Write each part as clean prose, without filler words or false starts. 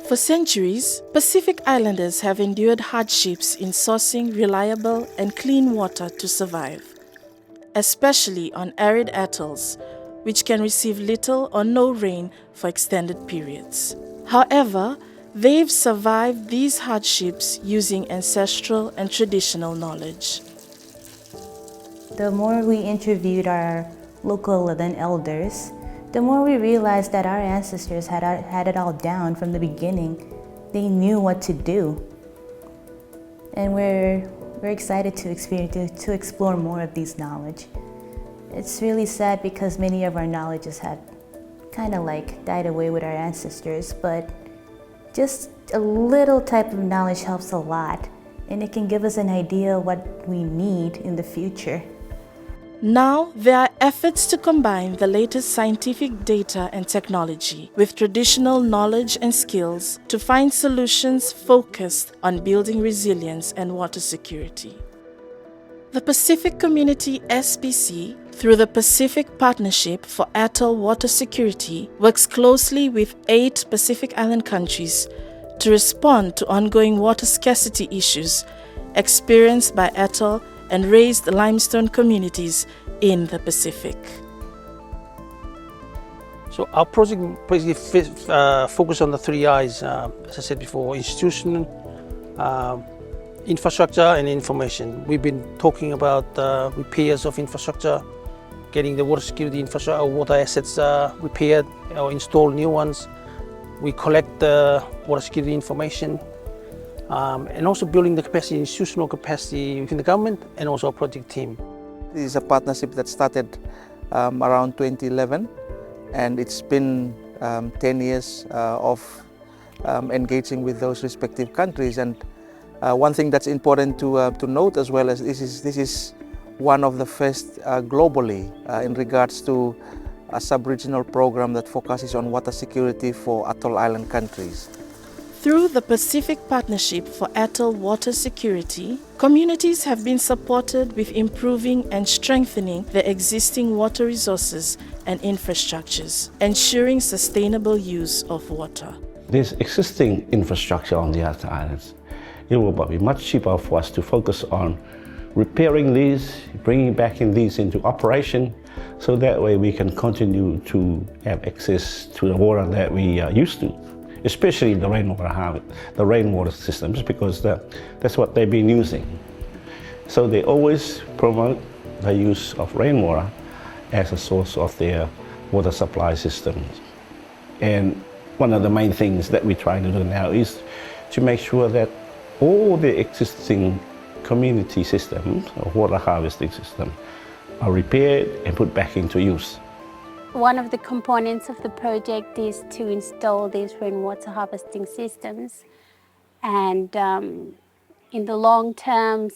For centuries, Pacific Islanders have endured hardships in sourcing reliable and clean water to survive, especially on arid atolls, which can receive little or no rain for extended periods. However, they've survived these hardships using ancestral and traditional knowledge. The more we interviewed our local elders, the more we realized that our ancestors had it all down from the beginning. They knew what to do. And we're excited to explore more of these knowledge. It's really sad because many of our knowledges have kind of like died away with our ancestors, but just a little type of knowledge helps a lot, and it can give us an idea of what we need in the future. Now, there are efforts to combine the latest scientific data and technology with traditional knowledge and skills to find solutions focused on building resilience and water security. The Pacific Community SPC, through the Pacific Partnership for Atoll Water Security, works closely with 8 Pacific Island countries to respond to ongoing water scarcity issues experienced by atoll and raised limestone communities in the Pacific. So our project basically focuses on the 3 I's, as I said before: institutional, infrastructure and information. We've been talking about repairs of infrastructure, getting the water security infrastructure, water assets repaired or install new ones. We collect the water security information, and also building the capacity, institutional capacity within the government and also our project team. This is a partnership that started around 2011, and it's been 10 years of engaging with those respective countries. And one thing that's important to note as well as this is one of the first globally in regards to a sub-regional program that focuses on water security for atoll island countries. Through the Pacific Partnership for Atoll Water Security, communities have been supported with improving and strengthening their existing water resources and infrastructures, ensuring sustainable use of water. This existing infrastructure on the Atoll Islands, it will be much cheaper for us to focus on repairing these, bringing back in these into operation, so that way we can continue to have access to the water that we are used to, especially the rainwater harvest, the rainwater systems, because that's what they've been using. So they always promote the use of rainwater as a source of their water supply systems. And one of the main things that we're trying to do now is to make sure that all the existing community systems, or water harvesting systems, are repaired and put back into use. One of the components of the project is to install these rainwater harvesting systems. And in the long term,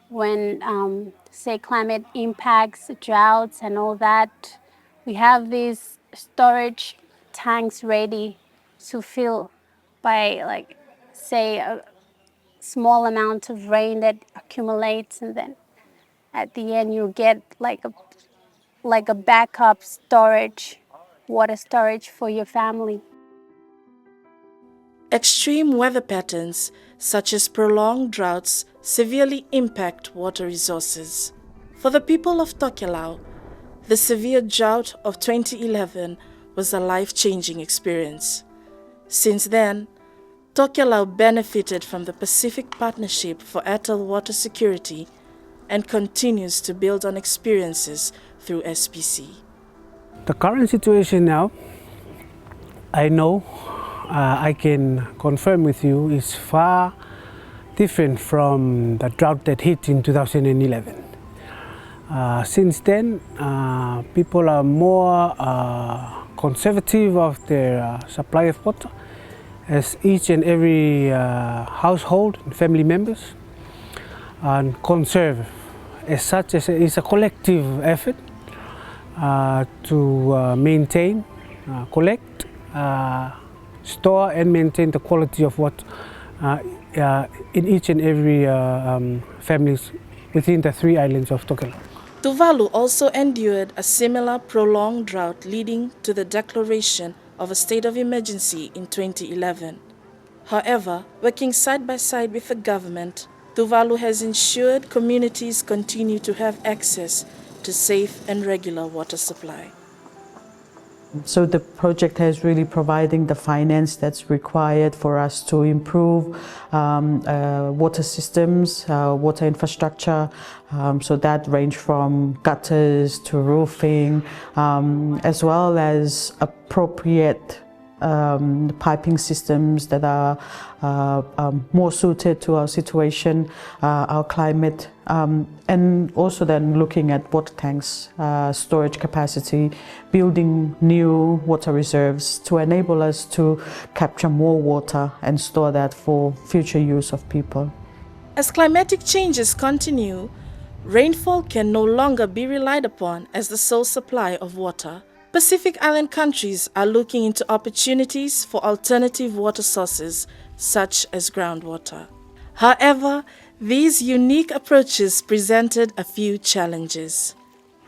when say climate impacts, droughts and all that, we have these storage tanks ready to fill by, like, say, a small amount of rain that accumulates, and then at the end you get like a backup storage, water storage for your family. Extreme weather patterns, such as prolonged droughts, severely impact water resources. For the people of Tuvalu, the severe drought of 2011 was a life-changing experience. Since then, Tuvalu benefited from the Pacific Partnership for Atoll Water Security and continues to build on experiences through SPC. The current situation now, I know, I can confirm with you, is far different from the drought that hit in 2011. Since then, people are more conservative of their supply of water, as each and every household and family members and conserve. As such, it's a collective effort to maintain, collect, store and maintain the quality of water in each and every families within the 3 islands of Tuvalu. Tuvalu also endured a similar prolonged drought, leading to the declaration of a state of emergency in 2011. However, working side by side with the government, Tuvalu has ensured communities continue to have access to safe and regular water supply. So the project has really providing the finance that's required for us to improve water systems, water infrastructure. So that range from gutters to roofing, as well as appropriate piping systems that are more suited to our situation, our climate, and also then looking at water tanks, storage capacity, building new water reserves to enable us to capture more water and store that for future use of people. As climatic changes continue, rainfall can no longer be relied upon as the sole supply of water. Pacific Island countries are looking into opportunities for alternative water sources, such as groundwater. However, these unique approaches presented a few challenges.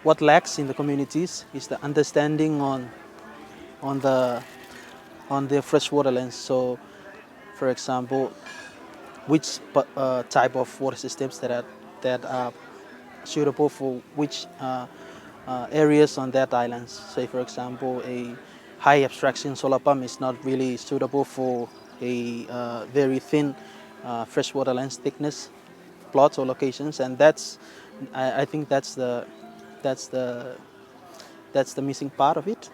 What lacks in the communities is the understanding on the freshwater lands. So, for example, which type of water systems that are suitable for which areas on that islands. Say, for example, a high abstraction solar pump is not really suitable for a very thin freshwater land thickness plots or locations, and I think that's the missing part of it.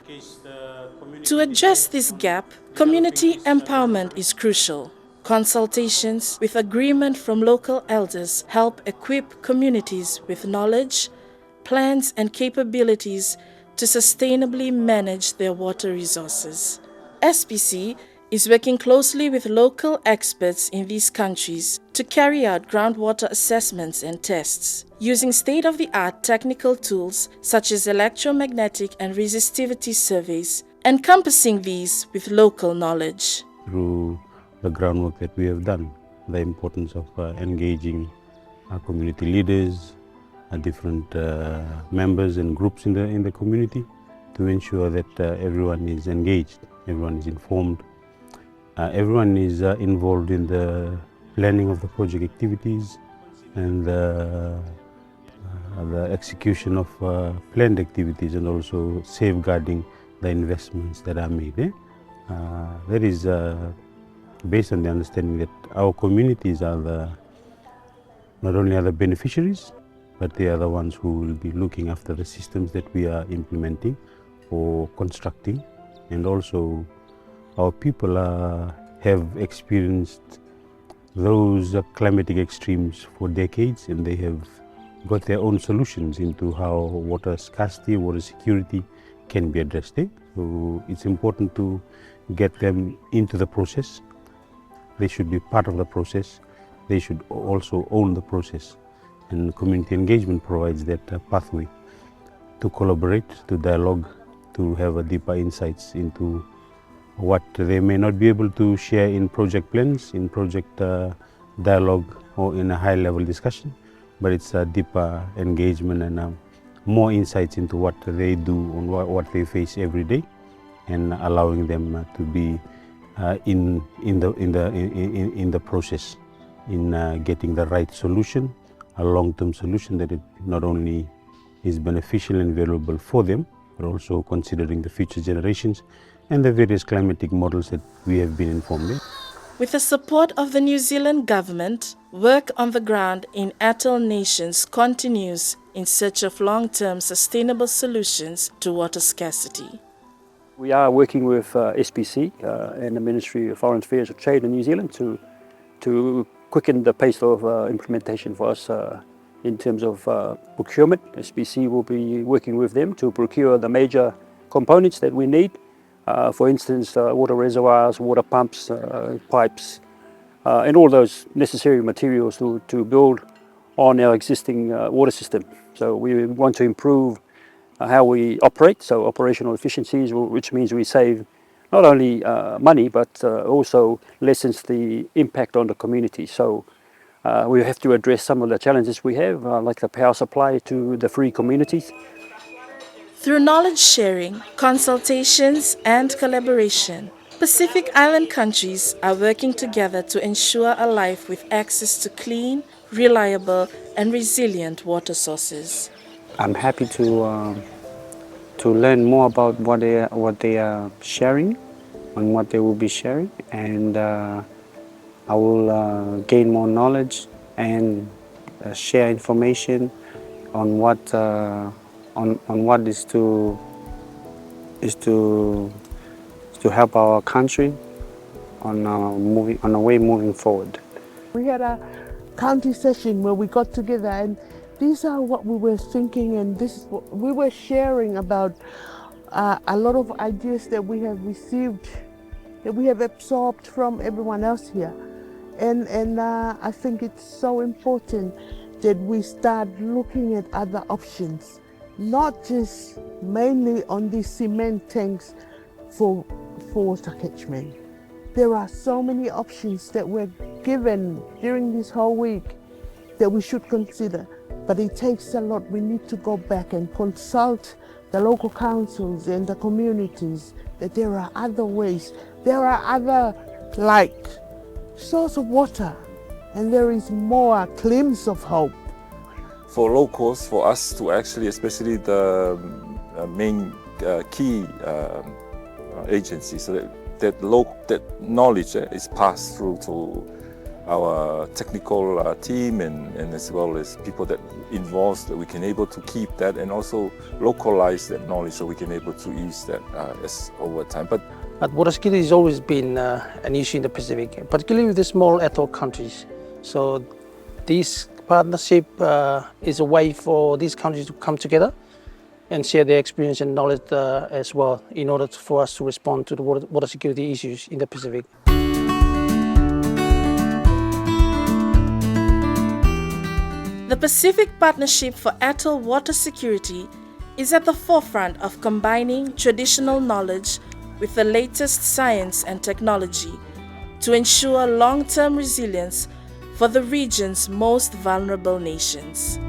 To address this gap, community empowerment is crucial. Consultations with agreement from local elders help equip communities with knowledge, plans and capabilities to sustainably manage their water resources. SPC is working closely with local experts in these countries to carry out groundwater assessments and tests, using state-of-the-art technical tools such as electromagnetic and resistivity surveys, encompassing these with local knowledge. Through the groundwork that we have done, the importance of engaging our community leaders, different members and groups in the community to ensure that everyone is engaged, everyone is informed, everyone is involved in the planning of the project activities and the execution of planned activities, and also safeguarding the investments that are made. That is based on the understanding that our communities are not only are the beneficiaries, but they are the ones who will be looking after the systems that we are implementing or constructing. And also our people have experienced those climatic extremes for decades, and they have got their own solutions into how water scarcity, water security can be addressed. So it's important to get them into the process. They should be part of the process. They should also own the process. And community engagement provides that pathway to collaborate, to dialogue, to have a deeper insights into what they may not be able to share in project plans, in project dialogue, or in a high-level discussion. But it's a deeper engagement and more insights into what they do and what they face every day, and allowing them to be in the process, in getting the right solution, a long-term solution that it not only is beneficial and valuable for them, but also considering the future generations and the various climatic models that we have been informed in. With the support of the New Zealand government, work on the ground in Atoll nations continues in search of long-term sustainable solutions to water scarcity. We are working with SPC and the Ministry of Foreign Affairs of Trade in New Zealand to quicken the pace of implementation for us in terms of procurement. SPC will be working with them to procure the major components that we need. For instance, water reservoirs, water pumps, pipes, and all those necessary materials to build on our existing water system. So we want to improve how we operate, so operational efficiencies, which means we save not only money, but also lessens the impact on the community. So we have to address some of the challenges we have, like the power supply to the free communities. Through knowledge sharing, consultations, and collaboration, Pacific Island countries are working together to ensure a life with access to clean, reliable, and resilient water sources. I'm happy to learn more about what they are sharing and what they will be sharing, and I will gain more knowledge and share information on what is to help our country on the way moving forward. We had a county session where we got together, and these are what we were thinking, and this is what we were sharing about a lot of ideas that we have received, that we have absorbed from everyone else here. And I think it's so important that we start looking at other options, not just mainly on these cement tanks for water catchment. There are so many options that were given during this whole week that we should consider, but it takes a lot. We need to go back and consult the local councils and the communities that there are other ways. There are other source of water, and there is more glimpse of hope. For locals, for us to actually, especially the main key agencies, so that knowledge is passed through to our technical team and as well as people that involved, that we can able to keep that and also localize that knowledge so we can able to use that as over time. But water scarcity has always been an issue in the Pacific, particularly with the small atoll countries. So this partnership is a way for these countries to come together and share their experience and knowledge as well in order for us to respond to the water security issues in the Pacific. The Pacific Partnership for Atoll Water Security is at the forefront of combining traditional knowledge with the latest science and technology to ensure long-term resilience for the region's most vulnerable nations.